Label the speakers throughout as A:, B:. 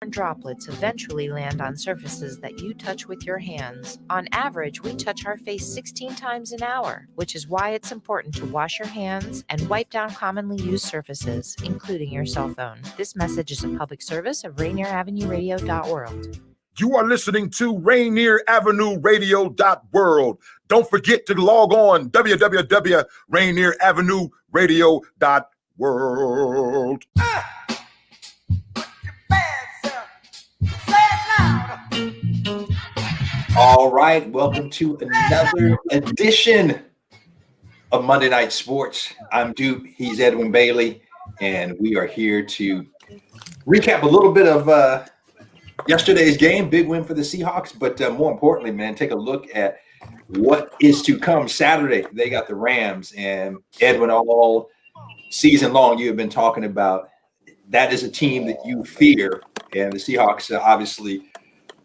A: Droplets eventually land on surfaces that you touch with your hands. On average, we touch our face 16 times an hour, which is why it's important to wash your hands and wipe down commonly used surfaces, including your cell phone. This message is a public service of Rainier Avenue Radio.world.
B: You are listening to Rainier Avenue Radio.world. Don't forget to log on www.rainieravenue radio.world.
C: All right, welcome to another edition of Monday Night Sports. I'm Dupe, he's Edwin Bailey, and we are here to recap a little bit of yesterday's game. Big win for the Seahawks, but more importantly, man, take a look at what is to come Saturday. They got the Rams, and Edwin, all season long, you have been talking about that is a team that you fear, and the Seahawks obviously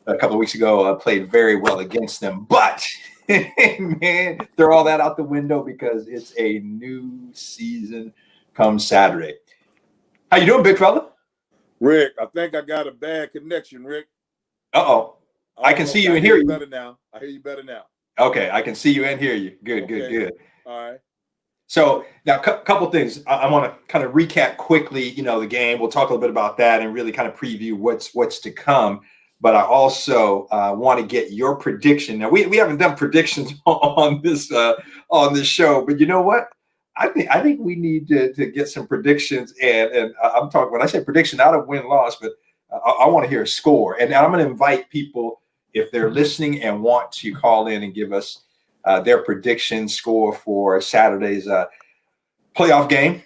C: a couple of weeks ago played very well against them, but man, throw all that out the window because it's a new season come Saturday. How you doing, big fella?
D: Rick, I think I got a bad connection, Rick.
C: Uh-oh. I can see you and hear you.
D: Better now. I hear you better now.
C: Okay, I can see you and hear you. Good,
D: okay.
C: Good.
D: All right.
C: So now a couple things. I want to kind of recap quickly, the game. We'll talk a little bit about that and really kind of preview what's to come. But I also want to get your prediction. Now we haven't done predictions on this show, but you know what? I think we need to get some predictions. And I'm talking when I say prediction, not a win-loss, but I want to hear a score. And I'm going to invite people if they're listening and want to call in and give us their prediction score for Saturday's playoff game.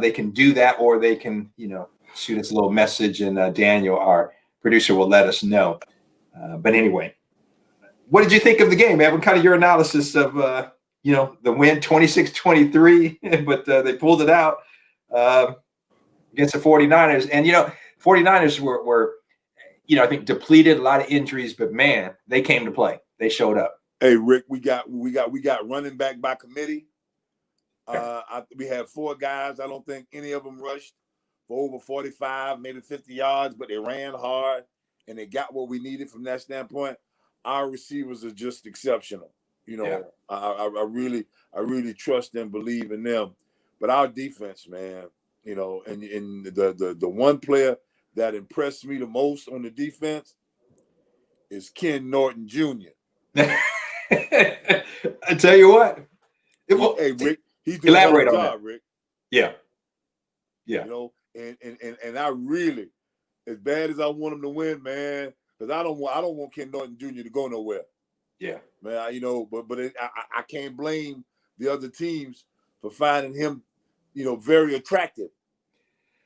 C: They can do that, or they can shoot us a little message, and Daniel, our producer, will let us know. But anyway, what did you think of the game, man? What kind of your analysis of, the win 26-23, but they pulled it out against the 49ers. And, 49ers were, I think depleted, a lot of injuries, but man, they came to play. They showed up.
D: Hey, Rick, we got running back by committee. We had 4 guys. I don't think any of them rushed for over 45, maybe 50 yards, but they ran hard and they got what we needed from that standpoint. Our receivers are just exceptional. I really trust and believe in them. But our defense, man, and the one player that impressed me the most on the defense is Ken Norton Jr.
C: I tell you what.
D: Hey, Rick, he's doing
C: elaborate
D: a
C: on
D: job,
C: that.
D: Rick.
C: Yeah.
D: And I really, as bad as I want him to win, man, because I don't want Ken Norton Jr. to go nowhere.
C: Yeah,
D: man. I can't blame the other teams for finding him, very attractive.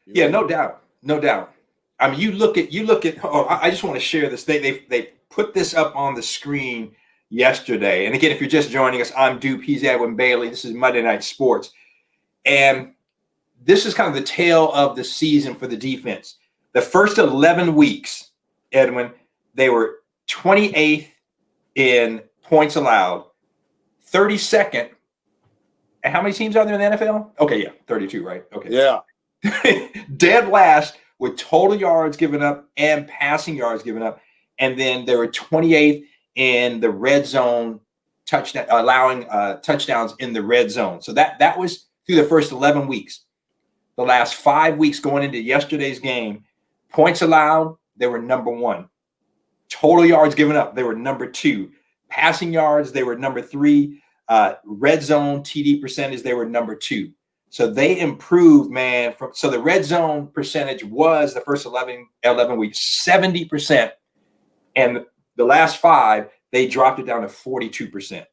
C: No doubt. I mean, you look at. Oh, I just want to share this. They put this up on the screen yesterday. And again, if you're just joining us, I'm Dupe. He's Edwin Bailey. This is Monday Night Sports, and this is kind of the tale of the season for the defense. The first 11 weeks, Edwin, they were 28th in points allowed, 32nd. And how many teams are there in the NFL? Okay, yeah, 32, right? Okay.
D: Yeah.
C: Dead last with total yards given up and passing yards given up. And then they were 28th in the red zone touchdown, allowing touchdowns in the red zone. So that was through the first 11 weeks. The last 5 weeks going into yesterday's game, points allowed, they were number 1. Total yards given up, they were number 2. Passing yards, they were number 3. Red zone TD percentage, they were number 2. So they improved, man. So the red zone percentage was the first 11 weeks, 70%. And the last 5, they dropped it down to 42%.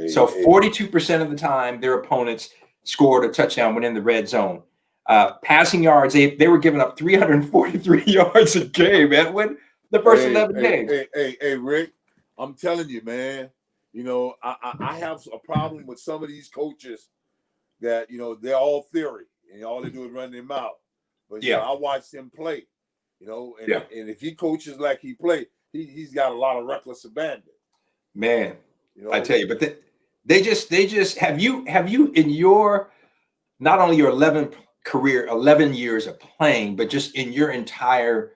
C: So 42% of the time, their opponents scored a touchdown when in the red zone. Passing yards, they were giving up 343 yards a game, Edwin, the first 11 days.
D: Hey, Rick, I'm telling you, man, I have a problem with some of these coaches that, they're all theory and all they do is run their mouth. But, I watched him play, and if he coaches like he played, he's got a lot of reckless abandon.
C: Man, I tell you, but they just have you in your, not only your 11 years of playing, but just in your entire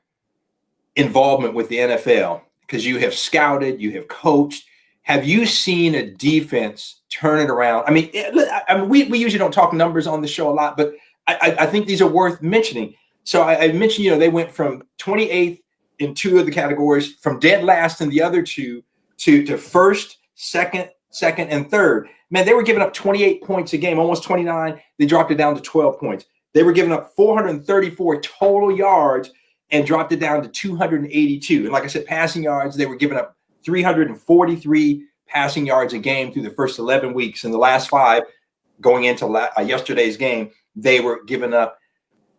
C: involvement with the NFL, because you have scouted, you have coached. Have you seen a defense turn it around? I mean, we usually don't talk numbers on the show a lot, but I think these are worth mentioning. So I mentioned, they went from 28th in 2 of the categories, from dead last in the other 2 to first, second, and third. Man, they were giving up 28 points a game, almost 29. They dropped it down to 12 points. They were giving up 434 total yards and dropped it down to 282. And like I said, passing yards, they were giving up 343 passing yards a game through the first 11 weeks. In the last 5, going into yesterday's game, they were giving up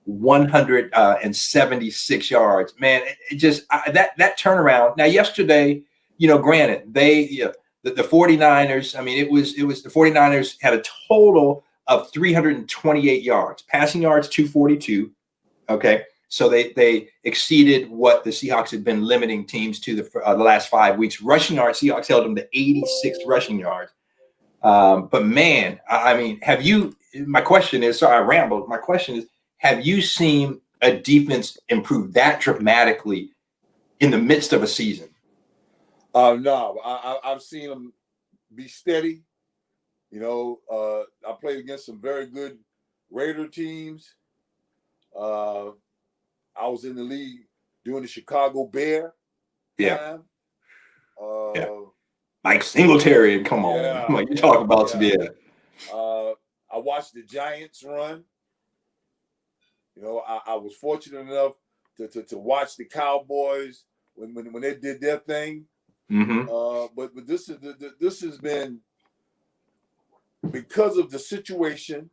C: 176 yards. Man, it just that turnaround. Now, yesterday, granted, the 49ers, I mean, it was the 49ers had a total of 328 yards, passing yards 242. Okay. So they exceeded what the Seahawks had been limiting teams to the last 5 weeks. Rushing yards, Seahawks held them to 86 rushing yards. But man, I mean, my question is, sorry, I rambled. My question is, have you seen a defense improve that dramatically in the midst of a season?
D: No, I've seen them be steady. I played against some very good Raider teams. I was in the league doing the Chicago Bear time.
C: Mike Singletary, come on. You talk about some,
D: I watched the Giants run. I was fortunate enough to watch the Cowboys when they did their thing.
C: Mm-hmm.
D: But this has been because of the situation,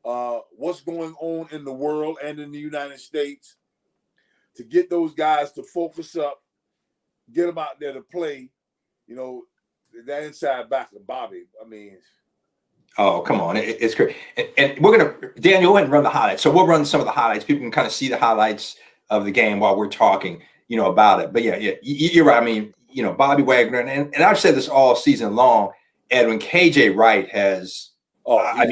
D: what's going on in the world and in the United States, to get those guys to focus up, get them out there to play. That inside back of Bobby. I mean,
C: oh, come on. It's great. And we're going to, Dan, go ahead and run the highlights. So we'll run some of the highlights. People can kind of see the highlights of the game while we're talking, about it. But yeah, you're right. I mean, Bobby Wagner, and I've said this all season long, Edwin, KJ Wright has,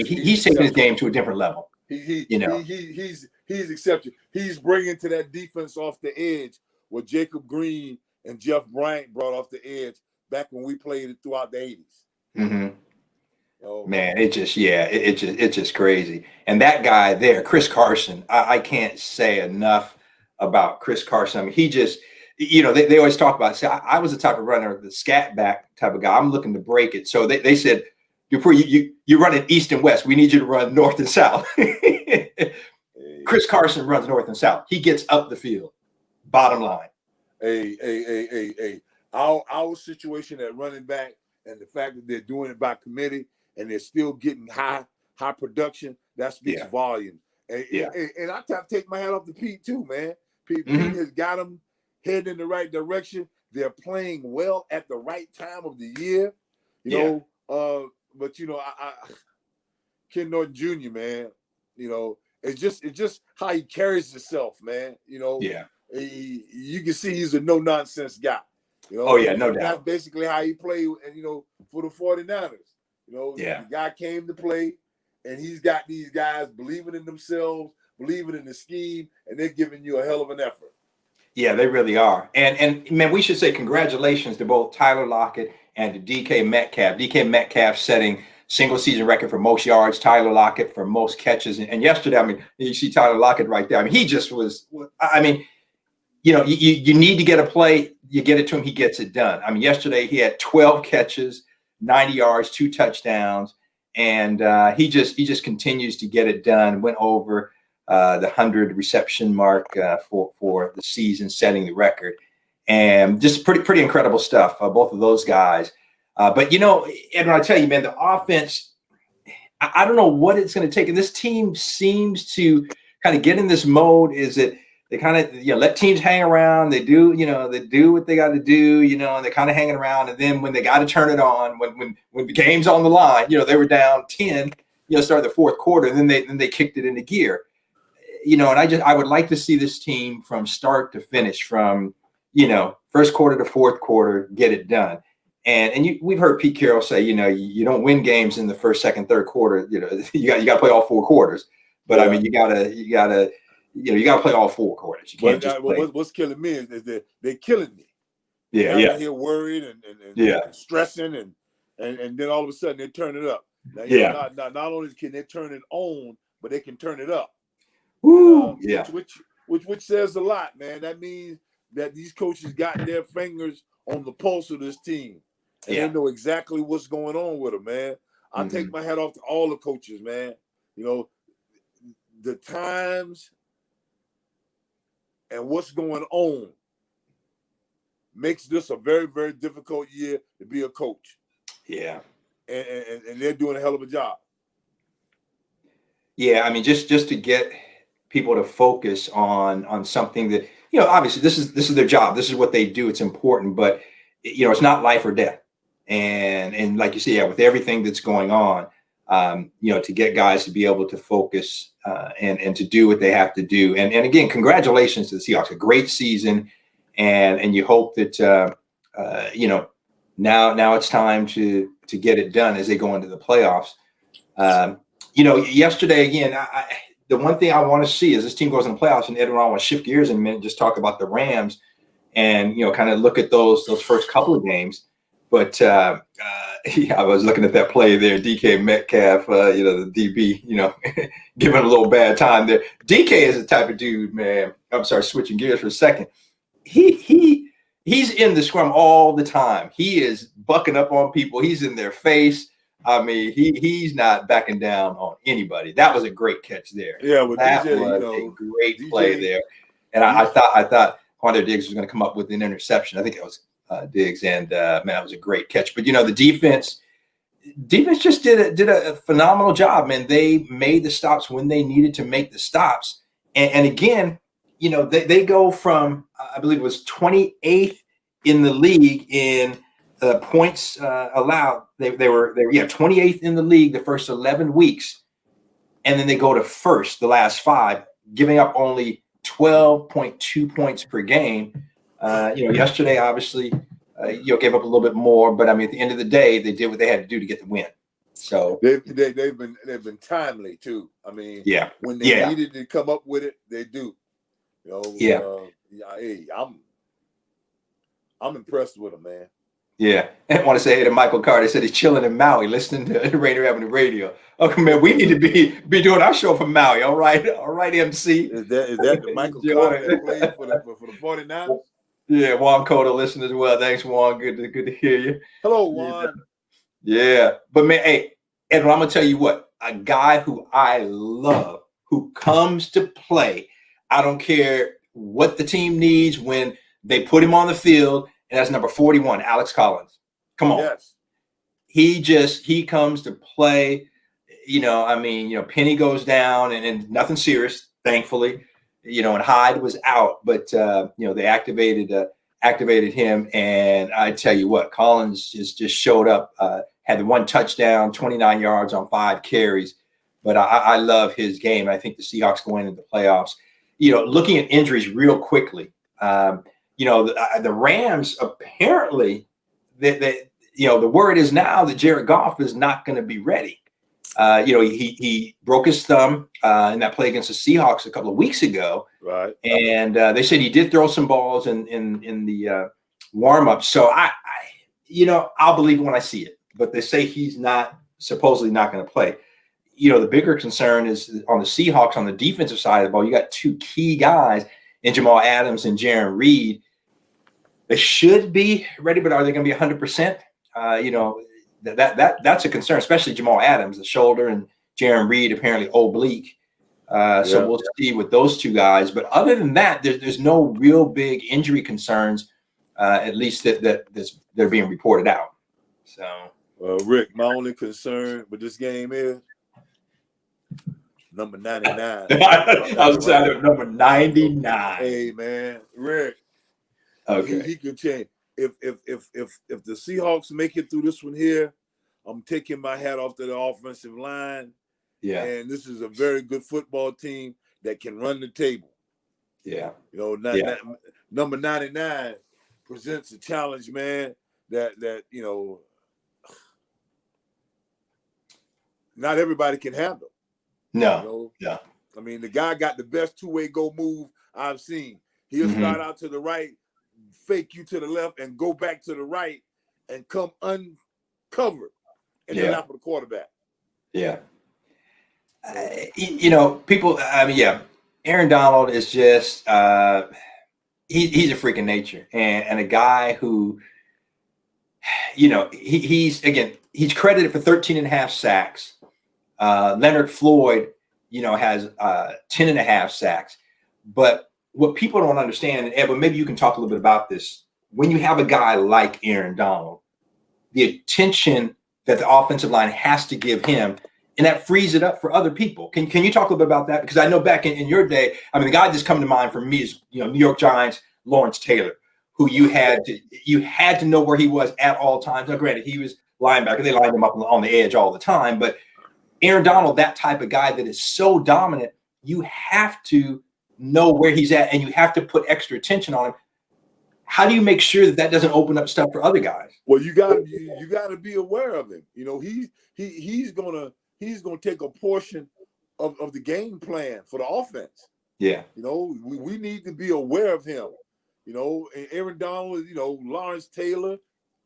C: he's taking his game to a different level.
D: He's exceptional. He's bringing to that defense off the edge what Jacob Green and Jeff Bryant brought off the edge back when we played it throughout the 80s.
C: Mm-hmm. Man, it's just crazy. And that guy there, Chris Carson, I can't say enough about Chris Carson. I mean, he just, they always talk about, say, I was the type of runner, the scat back type of guy. I'm looking to break it. So they said, DuPree, you're running east and west. We need you to run north and south. Chris Carson runs north and south. He gets up the field. Bottom line.
D: Hey. Our situation at running back, and the fact that they're doing it by committee and they're still getting high production, that speaks volume. And I take my hat off to Pete too, man. Pete has got them heading in the right direction. They're playing well at the right time of the year, But Ken Norton Jr., man, it's just how he carries himself, man. You can see he's a no nonsense guy.
C: No doubt.
D: That's basically how he played, and for the 49ers. The guy came to play, and he's got these guys believing in themselves, believing in the scheme, and they're giving you a hell of an effort.
C: Yeah, they really are. And man, we should say congratulations to both Tyler Lockett and to DK Metcalf. DK Metcalf setting single season record for most yards, Tyler Lockett for most catches. And yesterday, I mean, you see Tyler Lockett right there. I mean, he just was, you need to get a play, you get it to him, he gets it done. I mean, yesterday he had 12 catches, 90 yards, 2 touchdowns, and he just continues to get it done. Went over the 100 reception mark for the season, setting the record, and just pretty incredible stuff. Both of those guys. But Edwin, I tell you, man, the offense, I don't know what it's going to take. And this team seems to kind of get in this mode, is that they kind of, let teams hang around. They do, they do what they got to do, and they're kind of hanging around. And then when they got to turn it on, when the game's on the line, they were down 10, started the fourth quarter, and then they kicked it into gear. And I would like to see this team from start to finish, from, first quarter to fourth quarter, get it done. And we've heard Pete Carroll say, you don't win games in the first, second, third quarter. You got to play all 4 quarters. But I mean, you gotta you got to play all 4 quarters. You can't just play.
D: What's killing me is that they're killing me.
C: Yeah,
D: I'm here worried and stressing and then all of a sudden they turn it up. Now, not only can they turn it on, but they can turn it up.
C: Woo,
D: Which says a lot, man. That means that these coaches got their fingers on the pulse of this team, and they know exactly what's going on with them, man. I take my hat off to all the coaches, man. The times and what's going on makes this a very, very difficult year to be a coach.
C: Yeah.
D: And they're doing a hell of a job.
C: Yeah, I mean, just to get people to focus on something that, obviously this is their job. This is what they do. It's important, but it's not life or death. And like you say, with everything that's going on, to get guys to be able to focus and to do what they have to do. And again, congratulations to the Seahawks. A great season. And you hope that, now it's time to get it done as they go into the playoffs. Yesterday, again, the one thing I want to see is this team goes in the playoffs, and Edwin, I want to shift gears in a minute, just talk about the Rams and, kind of look at those first couple of games. But I was looking at that play there, DK Metcalf, the DB, giving a little bad time there. DK is the type of dude, man. I'm sorry, switching gears for a second. He's in the scrum all the time. He is bucking up on people. He's in their face. I mean, he's not backing down on anybody. That was a great catch there.
D: Yeah, well,
C: that
D: DJ,
C: was a great play there. And I thought Quandre Diggs was going to come up with an interception. I think it was Diggs, and man, that was a great catch. But the defense just did a phenomenal job, man. They made the stops when they needed to make the stops, and again, they go from I believe it was 28th in the league in points allowed. They were 28th in the league the first 11 weeks, and then they go to first the last 5, giving up only 12.2 points per game. Yesterday obviously gave up a little bit more, but I mean at the end of the day they did what they had to do to get the win. So they've
D: been timely too. I mean, when they needed to come up with it, they do. Hey, I'm impressed with them, man.
C: Yeah, I want to say hey to Michael Carter. Said he's chilling in Maui, listening to Rainier Avenue Radio. Okay, man, we need to be doing our show from Maui. All right, MC.
D: Is that the Michael Carter that played for the 49ers?
C: Yeah, Juan Cota listening as well. Thanks, Juan. Good to hear you.
D: Hello, Juan.
C: Yeah, but man, hey, Edwin, I'm gonna tell you what. A guy who I love, who comes to play. I don't care what the team needs when they put him on the field, and that's number 41, Alex Collins. Come on.
D: Yes.
C: He comes to play. Penny goes down and nothing serious, thankfully. And Hyde was out, but they activated him, and I tell you what, Collins just showed up, had the 1 touchdown, 29 yards on 5 carries. But I love his game. I think the Seahawks going into the playoffs. Looking at injuries real quickly, the Rams apparently, the word is now that Jared Goff is not going to be ready. He broke his thumb in that play against the Seahawks a couple of weeks ago.
D: Right.
C: And they said he did throw some balls in the warm-up. So I'll believe it when I see it. But they say he's supposedly not going to play. The bigger concern is on the Seahawks on the defensive side of the ball. You got 2 key guys in Jamal Adams and Jaron Reed. They should be ready, but are they going to be 100%? That's a concern, especially Jamal Adams, the shoulder, and Jaron Reed apparently oblique. So we'll see with those 2 guys. But other than that, there's no real big injury concerns, at least that they're being reported out. So,
D: Rick, my only concern with this game is number 99.
C: I was excited about number 99.
D: Hey, man, Rick.
C: Okay.
D: He can change. If the Seahawks make it through this one here, I'm taking my hat off to the offensive line.
C: Yeah.
D: And this is a very good football team that can run the table.
C: Yeah.
D: Number 99 presents a challenge, man, that not everybody can handle.
C: No.
D: I mean, the guy got the best two-way go move I've seen. He'll start out to the right, fake you to the left, and go back to the right and come uncovered in the lap of the quarterback.
C: Yeah. People, Aaron Donald is just, he's a freak of nature and a guy who, he's credited for 13.5 sacks. Leonard Floyd, has 10.5 sacks. But what people don't understand, and Edwin, maybe you can talk a little bit about this. When you have a guy like Aaron Donald, the attention that the offensive line has to give him, and that frees it up for other people. Can you talk a little bit about that? Because I know back in your day, the guy that's coming to mind for me is, New York Giants, Lawrence Taylor, who you had to know where he was at all times. Now, granted, he was linebacker. They lined him up on the edge all the time. But Aaron Donald, that type of guy that is so dominant, you have to know where he's at, and you have to put extra attention on him. How do you make sure that doesn't open up stuff for other guys?
D: Well, you got to be aware of him. He's gonna take a portion of the game plan for the offense.
C: Yeah.
D: We need to be aware of him. And Aaron Donald, Lawrence Taylor,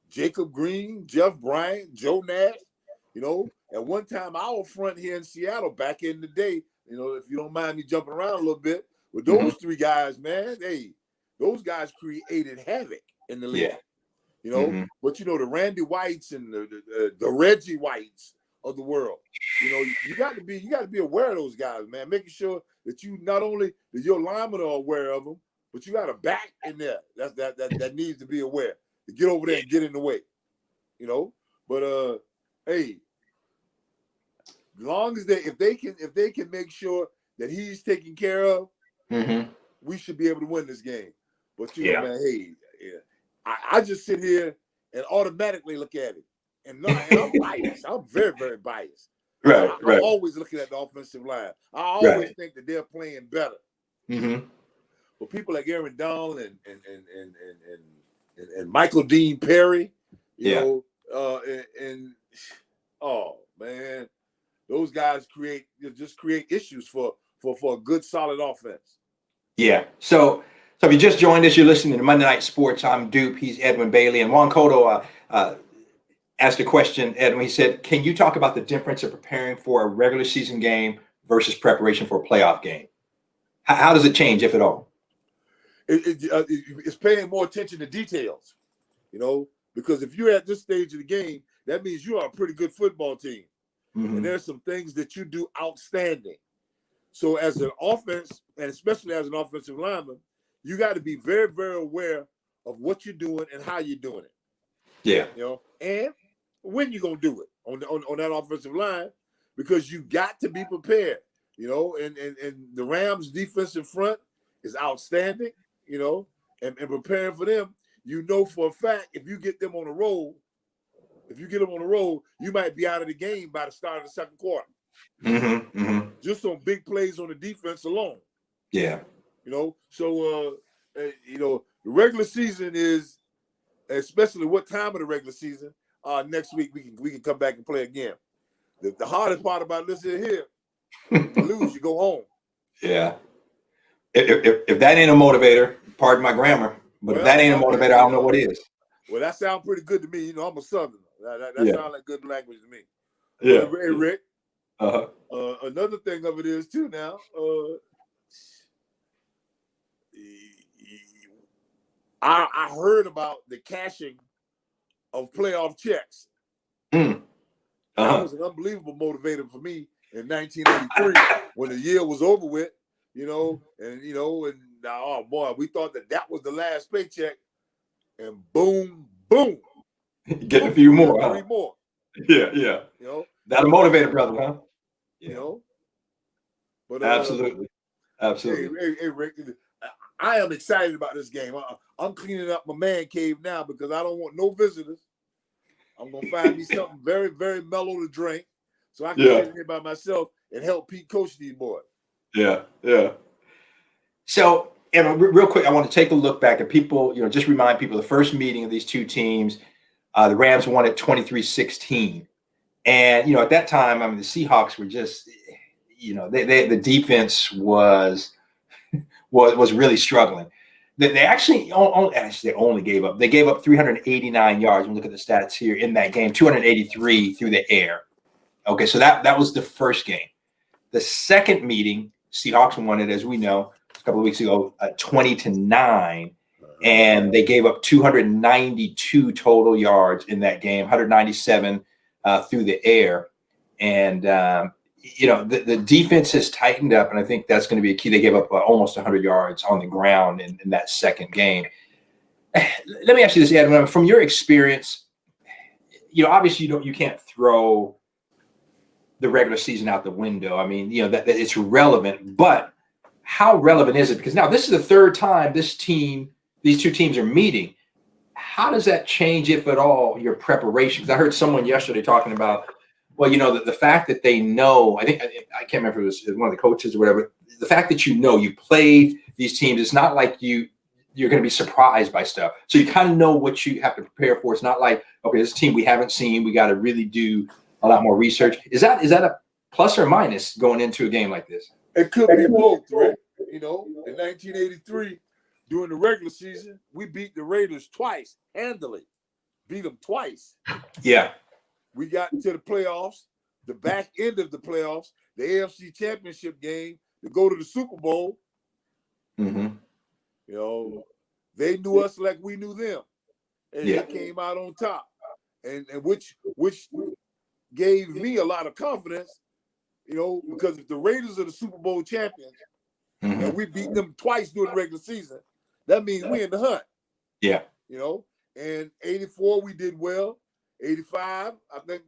D: Jacob Green, Jeff Bryant, Joe Nash. At one time, our front here in Seattle back in the day, if you don't mind me jumping around a little bit, with those three guys, man, those guys created havoc in the league. But the Randy Whites and the Reggie Whites of the world, you got to be aware of those guys, man. Making sure that you not only that your linemen are aware of them, but you got a back in there that needs to be aware to get over there and get in the way. But hey, as long as if they can make sure that he's taken care of, we should be able to win this game. But man, hey, I just sit here and automatically look at it, and I'm biased. I'm very, very biased.
C: Right.
D: I'm always looking at the offensive line. I always think that they're playing better. But people like Aaron Donald and Michael Dean Perry, oh man, those guys create issues for a good solid offense.
C: Yeah. So if you just joined us, you're listening to Monday Night Sports. I'm Dupe. He's Edwin Bailey. And Juan Cotto asked a question, Edwin. He said, can you talk about the difference of preparing for a regular season game versus preparation for a playoff game? How does it change, if at all?
D: It's paying more attention to details, because if you're at this stage of the game, that means you are a pretty good football team. And there's some things that you do outstanding. So as an offense, and especially as an offensive lineman, you got to be very, very aware of what you're doing and how you're doing it.
C: Yeah.
D: And when you're going to do it on that offensive line, because you got to be prepared, and the Rams defensive front is outstanding, and preparing for them, for a fact, if you get them on a roll, you might be out of the game by the start of the second quarter. Just on big plays on the defense alone.
C: Yeah.
D: So the regular season is, especially what time of the regular season, next week we can come back and play again. The hardest part about this here, you lose, you go home.
C: Yeah. If that ain't a motivator, pardon my grammar, but if that ain't a motivator, I don't know what is.
D: Well, that sounds pretty good to me. I'm a Southerner. That sounds like good language to me.
C: Yeah.
D: Hey, Rick. Another thing of it is too now. I heard about the cashing of playoff checks. That was an unbelievable motivator for me in 1983 when the year was over with. Oh boy, we thought that was the last paycheck, and boom,
C: getting a few more.
D: Three more.
C: Yeah. That'll motivate a brother, huh?
D: Yeah. But
C: absolutely.
D: Hey, Rick, I am excited about this game. I'm cleaning up my man cave now because I don't want no visitors. I'm gonna find me something very, very mellow to drink, so I can sit here by myself and help Pete coach these boys.
C: Yeah. So, real quick, I want to take a look back at people. Just remind people the first meeting of these two teams. The Rams won at 23-16. And, at that time, the Seahawks were just, the defense was really struggling. They actually only gave up. They gave up 389 yards. When we look at the stats here in that game, 283 through the air. Okay, so that was the first game. The second meeting, Seahawks won it, as we know, a couple of weeks ago, 20-9, and they gave up 292 total yards in that game, 197 through the air, and the defense has tightened up, and I think that's going to be a key. They gave up almost 100 yards on the ground in that second game. Let me ask you this, Edwin, from your experience, obviously you can't throw the regular season out the window. I mean, that it's relevant, but how relevant is it? Because now this is the third time these two teams are meeting. How does that change, if at all, your preparation? Because I heard someone yesterday talking about, well, the fact that they know, I can't remember if it was one of the coaches or whatever, the fact that you played these teams, it's not like you're going to be surprised by stuff. So you kind of know what you have to prepare for. It's not like, okay, this team we haven't seen, we got to really do a lot more research. Is that a plus or minus going into a game like this?
D: It could be both, right? In 1983, during the regular season, we beat the Raiders twice, handily. Beat them twice.
C: Yeah.
D: We got into the playoffs, the back end of the playoffs, the AFC Championship game to go to the Super Bowl.
C: Mm-hmm.
D: They knew us like we knew them, and they came out on top, and which gave me a lot of confidence, because if the Raiders are the Super Bowl champions, and we beat them twice during the regular season, that means we're in the hunt.
C: Yeah.
D: And 84 we did well. 85, I think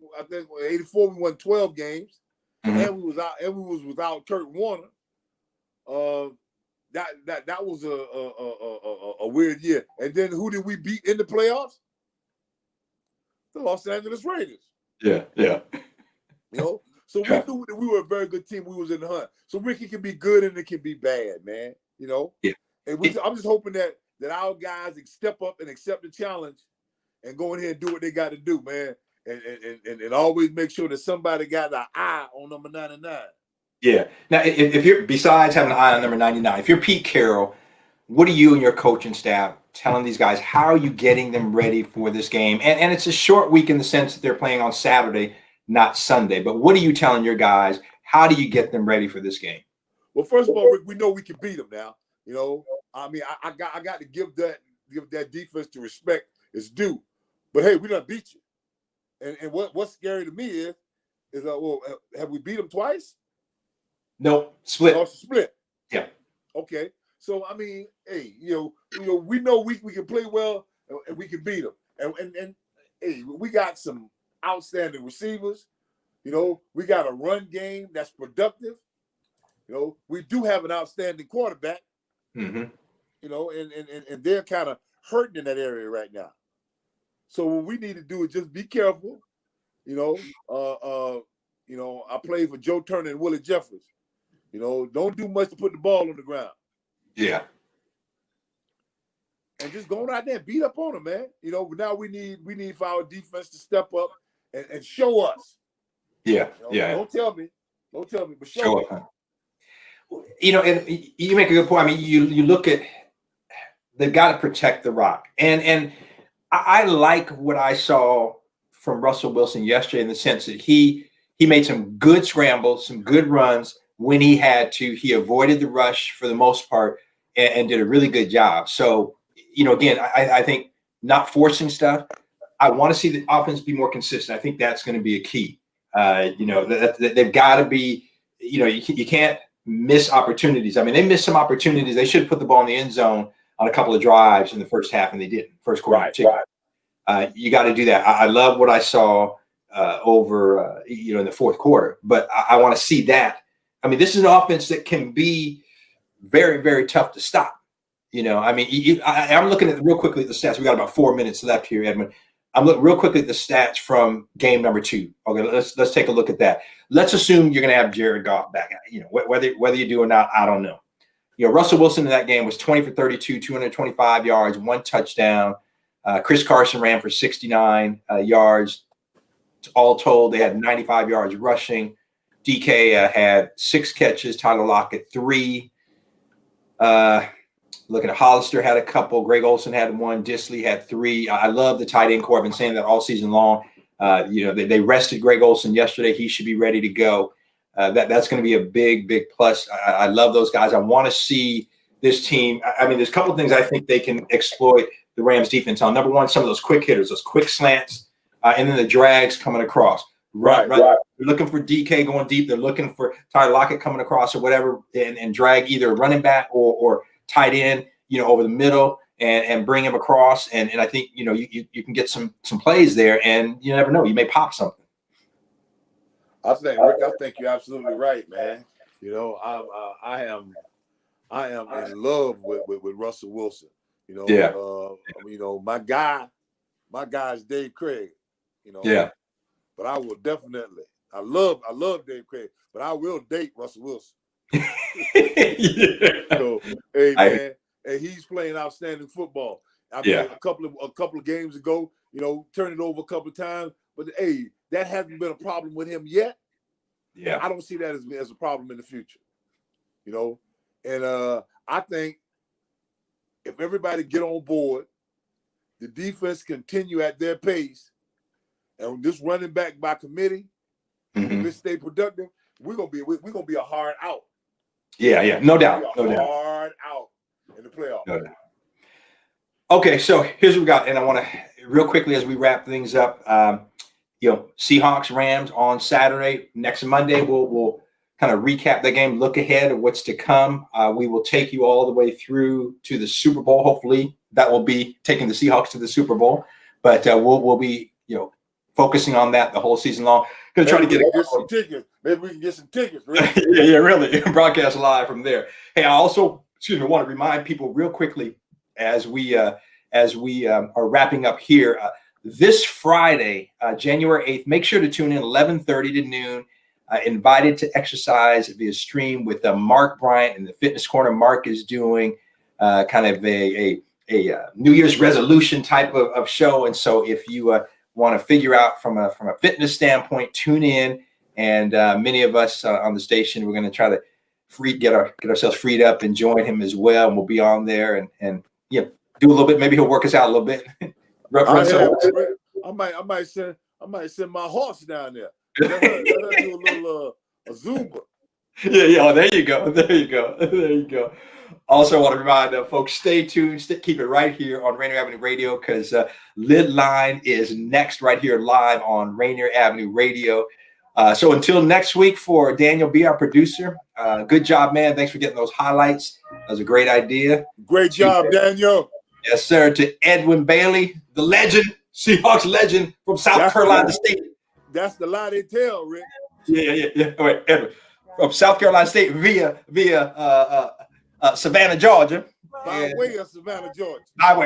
D: 84 we won 12 games, and we was without Kurt Warner. That was a weird year. And then who did we beat in the playoffs? The Los Angeles Raiders.
C: Yeah.
D: So we knew that we were a very good team. We was in the hunt. So Ricky can be good and it can be bad, man.
C: Yeah.
D: And I'm just hoping that our guys step up and accept the challenge and go in here and do what they got to do, man. And always make sure that somebody got an eye on number 99. Yeah.
C: Now, if you're, besides having an eye on number 99, if you're Pete Carroll, what are you and your coaching staff telling these guys? How are you getting them ready for this game? And it's a short week in the sense that they're playing on Saturday, not Sunday. But what are you telling your guys? How do you get them ready for this game?
D: Well, first of all, Rick, we know we can beat them now. I mean, I got to give that defense the respect it's due. But hey, we done beat you. And what's scary to me is have we beat them twice?
C: No, split.
D: Oh, split.
C: Yeah.
D: Okay. So I mean, hey, we know we can play well and we can beat them. And hey, we got some outstanding receivers. We got a run game that's productive. We do have an outstanding quarterback.
C: Mm-hmm.
D: And they're kind of hurting in that area right now. So what we need to do is just be careful. I played for Joe Turner and Willie Jeffers. Don't do much to put the ball on the ground.
C: Yeah.
D: And just go out there and beat up on them, man. Now we need for our defense to step up and show us.
C: Yeah. Yeah.
D: Don't tell me, but show us.
C: Huh? And you make a good point. I mean, you look at, they've got to protect the rock. And I like what I saw from Russell Wilson yesterday in the sense that he made some good scrambles, some good runs when he had to. He avoided the rush for the most part and did a really good job. So, again, I think not forcing stuff. I want to see the offense be more consistent. I think that's going to be a key. They've got to be, you can't miss opportunities. I mean, they missed some opportunities. They should have put the ball in the end zone on a couple of drives in the first half, and they didn't. First quarter, right. You got to do that. I love what I saw over, in the fourth quarter, but I want to see that. I mean, this is an offense that can be very, very tough to stop. I'm looking at real quickly at the stats. We got about 4 minutes left here, Edwin. I'm looking real quickly at the stats from game number 2. Okay, let's take a look at that. Let's assume you're going to have Jared Goff back. Whether you do or not, I don't know. Russell Wilson in that game was 20 for 32, 225 yards, 1 touchdown. Chris Carson ran for 69 yards. All told, they had 95 yards rushing. DK had 6 catches, Tyler Lockett 3. Looking at Hollister had a couple, Greg Olsen had 1, Disley had 3. I love the tight end core. I've been saying that all season long. They rested Greg Olsen yesterday. He should be ready to go. That's going to be a big plus. I love those guys. I want to see this team. I mean, there's a couple of things I think they can exploit the Rams defense on. Number one, some of those quick hitters, those quick slants, and then the drags coming across. Right. They're looking for DK going deep. They're looking for Tyler Lockett coming across or whatever and drag either running back or tight end, over the middle and bring him across. And I think, you can get some plays there, and you never know. You may pop something.
D: Rick, I think you're absolutely right, man. I am in love with Russell Wilson. My guy's Dave Craig. But I will definitely. I love Dave Craig, but I will date Russell Wilson. Hey, he's playing outstanding football. I mean, a couple of games ago, turned it over a couple of times, but hey, that hasn't been a problem with him yet. Yeah, I don't see that as a problem in the future. And I think if everybody get on board, the defense continue at their pace, and this running back by committee, if it stay productive, we're gonna be a hard out.
C: Yeah, no doubt.
D: Hard out in the playoffs.
C: No doubt. Okay, so here's what we got, and I want to real quickly as we wrap things up. Seahawks Rams on Saturday. Next Monday, we'll kind of recap the game, look ahead of what's to come. We will take you all the way through to the Super Bowl. Hopefully, that will be taking the Seahawks to the Super Bowl. But we'll be focusing on that the whole season long. Gonna try to get
D: some tickets. Maybe we can get some tickets. Right?
C: yeah, really. Broadcast live from there. Hey, I also want to remind people real quickly as we are wrapping up here. This Friday, January 8th, make sure to tune in 11:30 to noon. Invited to exercise via stream with Mark Bryant in the Fitness Corner. Mark is doing kind of a New Year's resolution type of show. And so if you want to figure out from a fitness standpoint, tune in. And many of us on the station, we're going to try to get ourselves freed up and join him as well. And we'll be on there and do a little bit. Maybe he'll work us out a little bit.
D: I might send my horse down there. Let her do a little a Zumba.
C: Yeah. Oh, there you go. Also, I want to remind folks, stay tuned. Keep it right here on Rainier Avenue Radio because Lid Line is next right here live on Rainier Avenue Radio. So until next week, for Daniel B., our producer, good job, man. Thanks for getting those highlights. That was a great idea.
D: Great job, Daniel.
C: Yes, sir. To Edwin Bailey, the legend, Seahawks legend from South Carolina State.
D: That's the lie they tell, Rick.
C: Yeah. All right, Edwin. From South Carolina State via Savannah, Georgia.
D: By way of Savannah, Georgia.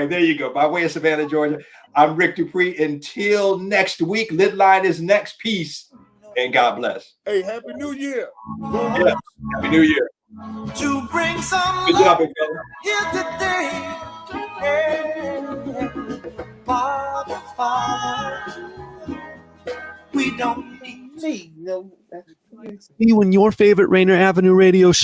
C: There you go. By way of Savannah, Georgia. I'm Rick DuPree. Until next week, Lid Line is next. Peace and God bless.
D: Hey, Happy New Year.
C: Yeah, Happy New Year.
E: To bring some
C: good job, big fella.
E: Here today. Father, we don't need
F: See you in your favorite Rainier Avenue Radio show.